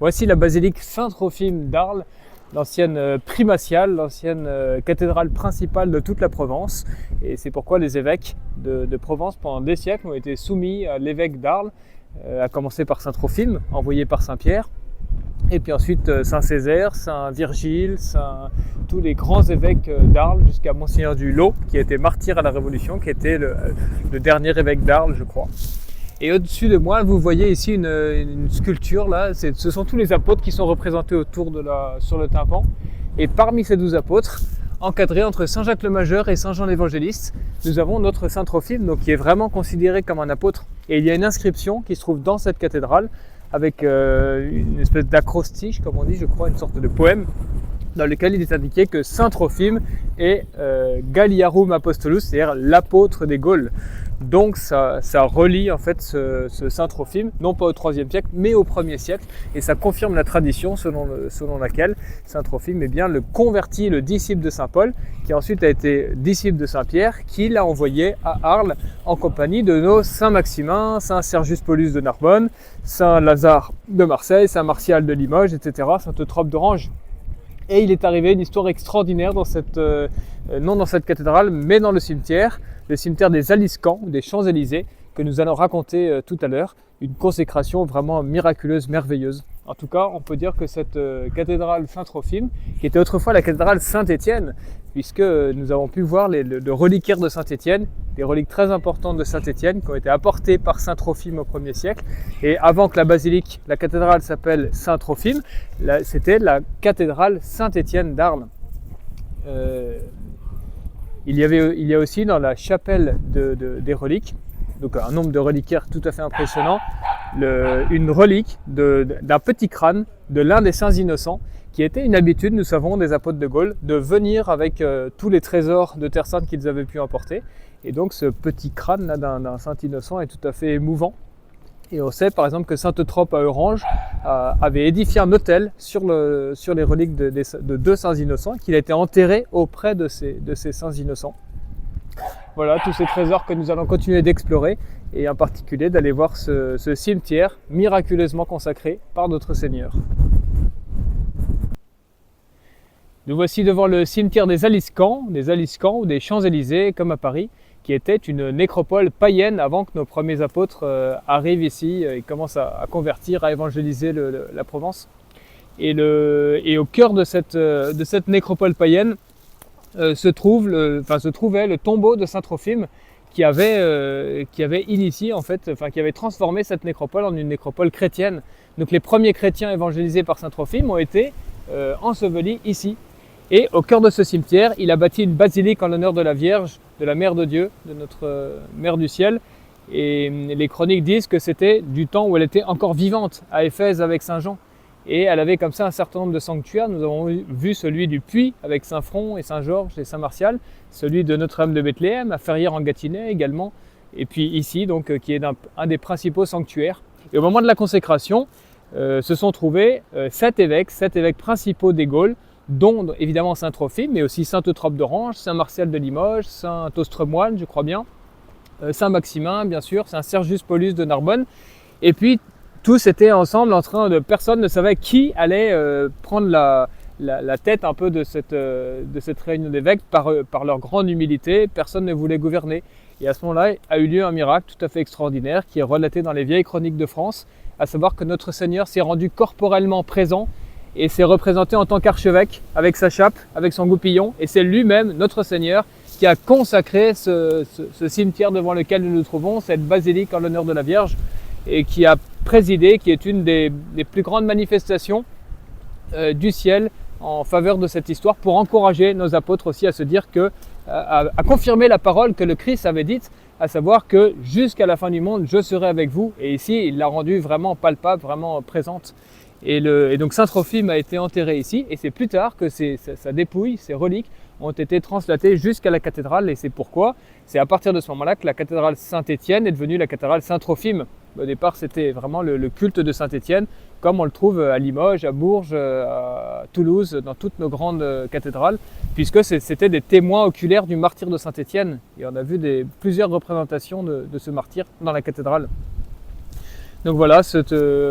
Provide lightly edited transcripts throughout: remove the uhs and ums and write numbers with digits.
Voici la basilique Saint-Trophime d'Arles, l'ancienne primatiale, l'ancienne cathédrale principale de toute la Provence. Et c'est pourquoi les évêques de Provence pendant des siècles ont été soumis à l'évêque d'Arles, à commencer par Saint-Trophime, envoyé par Saint-Pierre, et puis ensuite Saint-Césaire, Saint-Virgile, tous les grands évêques d'Arles, jusqu'à Monseigneur du Lot, qui a été martyr à la Révolution, qui était le dernier évêque d'Arles, je crois. Et au-dessus de moi, vous voyez ici une sculpture, là, ce sont tous les apôtres qui sont représentés sur le tympan. Et parmi ces 12 apôtres, encadrés entre Saint-Jacques le Majeur et Saint-Jean l'Évangéliste, nous avons notre Saint-Trophime, donc qui est vraiment considéré comme un apôtre. Et il y a une inscription qui se trouve dans cette cathédrale, avec une espèce d'acrostiche, comme on dit, je crois, une sorte de poème, dans lequel il est indiqué que Saint-Trophime est Galliarum Apostolus, c'est-à-dire l'apôtre des Gaules. Donc ça relie en fait ce Saint-Trophime, non pas au IIIe siècle, mais au 1er siècle, et ça confirme la tradition selon laquelle Saint-Trophime est bien le converti, le disciple de Saint-Paul, qui ensuite a été disciple de Saint-Pierre, qui l'a envoyé à Arles en compagnie de nos Saint-Maximin, Saint-Sergius Paulus de Narbonne, Saint-Lazare de Marseille, Saint-Martial de Limoges, etc., Saint-Eutrope d'Orange. Et il est arrivé une histoire extraordinaire non dans cette cathédrale, mais dans le cimetière des Aliscamps, ou des Champs-Élysées, que nous allons raconter tout à l'heure. Une consécration vraiment miraculeuse, merveilleuse. En tout cas, on peut dire que cette cathédrale Saint-Trophime, qui était autrefois la cathédrale Saint-Étienne, puisque nous avons pu voir le reliquaire de Saint-Étienne, des reliques très importantes de Saint-Étienne qui ont été apportées par Saint-Trophime au 1er siècle. Et avant que la cathédrale s'appelle Saint-Trophime, c'était la cathédrale Saint-Étienne d'Arles. Il y a aussi dans la chapelle des reliques, donc un nombre de reliquaires tout à fait impressionnant, une relique d'un petit crâne de l'un des saints innocents, qui était une habitude, nous savons, des apôtres de Gaulle, de venir avec tous les trésors de Terre Sainte qu'ils avaient pu emporter. Et donc ce petit crâne là d'un saint innocent est tout à fait émouvant. Et on sait par exemple que saint Eutrope à Orange avait édifié un autel sur les reliques de deux saints innocents, qu'il a été enterré auprès de ces saints innocents. Voilà, tous ces trésors que nous allons continuer d'explorer, et en particulier d'aller voir ce cimetière miraculeusement consacré par notre Seigneur. Nous voici devant le cimetière des Aliscamps ou des Champs-Élysées, comme à Paris, qui était une nécropole païenne avant que nos premiers apôtres arrivent ici et commencent à convertir, à évangéliser la Provence. Et au cœur de cette nécropole païenne se trouvait le tombeau de Saint-Trophime qui avait initié, en fait, qui avait transformé cette nécropole en une nécropole chrétienne. Donc les premiers chrétiens évangélisés par Saint-Trophime ont été ensevelis ici. Et au cœur de ce cimetière, il a bâti une basilique en l'honneur de la Vierge, de la Mère de Dieu, de notre Mère du Ciel. Et les chroniques disent que c'était du temps où elle était encore vivante, à Éphèse avec Saint Jean. Et elle avait comme ça un certain nombre de sanctuaires. Nous avons vu celui du Puy avec Saint-Front et Saint-Georges et Saint-Martial, celui de Notre-Dame de Bethléem, à Ferrières-en-Gâtinais également, et puis ici, donc, qui est un des principaux sanctuaires. Et au moment de la consécration, se sont trouvés 7 évêques principaux des Gaules, dont évidemment Saint-Trophime, mais aussi Saint-Eutrope d'Orange, Saint-Martial de Limoges, Saint-Austremoine, je crois bien, Saint-Maximin, bien sûr, Saint-Sergius Paulus de Narbonne. Et puis, tous étaient ensemble personne ne savait qui allait prendre la tête un peu de cette réunion d'évêques par leur grande humilité. Personne ne voulait gouverner. Et à ce moment-là a eu lieu un miracle tout à fait extraordinaire qui est relaté dans les vieilles chroniques de France, à savoir que notre Seigneur s'est rendu corporellement présent et s'est représenté en tant qu'archevêque avec sa chape, avec son goupillon, et c'est lui-même, notre Seigneur, qui a consacré ce cimetière devant lequel nous nous trouvons, cette basilique en l'honneur de la Vierge, et qui a présidé, qui est une des plus grandes manifestations du ciel en faveur de cette histoire, pour encourager nos apôtres aussi à se dire à confirmer la parole que le Christ avait dite, à savoir que jusqu'à la fin du monde, je serai avec vous. Et ici, il l'a rendue vraiment palpable, vraiment présente. Et donc Saint-Trophime a été enterré ici, et c'est plus tard que sa dépouille, ses reliques, ont été translatées jusqu'à la cathédrale, et c'est pourquoi c'est à partir de ce moment-là que la cathédrale Saint-Étienne est devenue la cathédrale Saint-Trophime. Au départ, c'était vraiment le culte de Saint-Étienne, comme on le trouve à Limoges, à Bourges, à Toulouse, dans toutes nos grandes cathédrales, puisque c'était des témoins oculaires du martyre de Saint-Étienne, et on a vu plusieurs représentations de ce martyr dans la cathédrale. Donc voilà,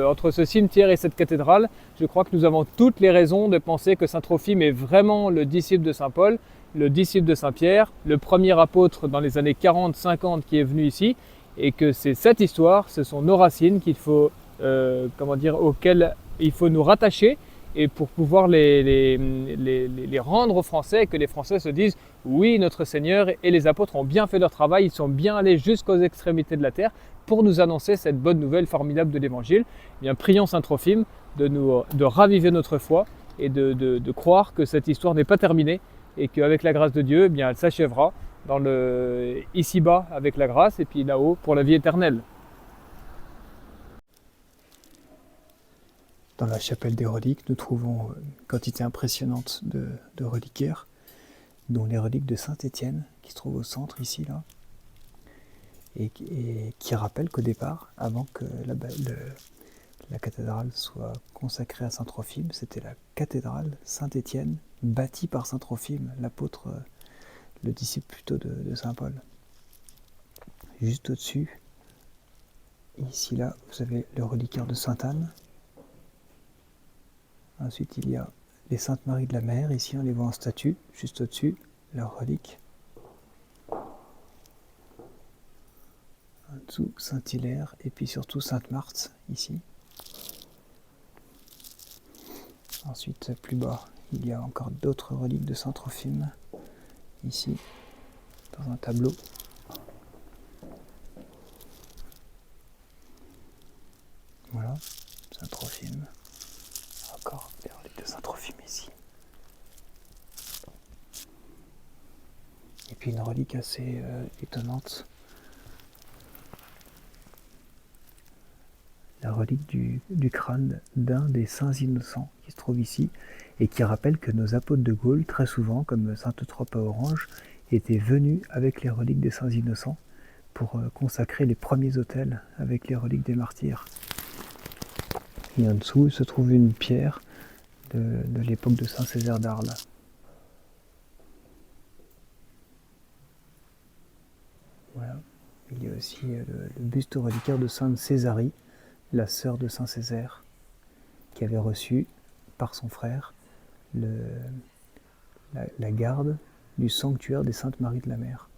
entre ce cimetière et cette cathédrale, je crois que nous avons toutes les raisons de penser que saint Trophime est vraiment le disciple de saint Paul, le disciple de saint Pierre, le premier apôtre dans les années 40-50 qui est venu ici, et que c'est cette histoire, ce sont nos racines qu'il faut, auxquelles il faut nous rattacher, et pour pouvoir les rendre aux Français, et que les Français se disent oui, notre Seigneur et les apôtres ont bien fait leur travail, ils sont bien allés jusqu'aux extrémités de la terre pour nous annoncer cette bonne nouvelle formidable de l'Évangile. Eh bien, prions saint Trophime de raviver notre foi et de croire que cette histoire n'est pas terminée et qu'avec la grâce de Dieu, eh bien, elle s'achèvera dans ici-bas avec la grâce et puis là-haut pour la vie éternelle. Dans la chapelle des reliques, nous trouvons une quantité impressionnante de reliquaires, dont les reliques de Saint-Étienne, qui se trouvent au centre ici, là, et qui rappellent qu'au départ, avant que la cathédrale soit consacrée à Saint-Trophime, c'était la cathédrale Saint-Étienne, bâtie par Saint-Trophime, l'apôtre, le disciple plutôt de Saint-Paul. Juste au-dessus, ici, là, vous avez le reliquaire de Sainte-Anne. Ensuite, il y a les Saintes Maries de la Mer, ici on les voit en statue, juste au-dessus, leurs reliques. En dessous, Saint-Hilaire, et puis surtout Sainte-Marthe, ici. Ensuite, plus bas, il y a encore d'autres reliques de Saint-Trophime, ici, dans un tableau. Voilà, Saint-Trophime. Encore des reliques de Saint-Trophime ici. Et puis une relique assez étonnante. La relique du crâne d'un des saints innocents qui se trouve ici et qui rappelle que nos apôtres de Gaulle, très souvent, comme saint Eutrope à Orange, étaient venus avec les reliques des saints innocents pour consacrer les premiers autels avec les reliques des martyrs. Et en dessous se trouve une pierre de l'époque de saint Césaire d'Arles. Voilà. Il y a aussi le buste reliquaire de sainte Césarie, la sœur de saint Césaire, qui avait reçu par son frère la garde du sanctuaire des Saintes Maries de la Mer.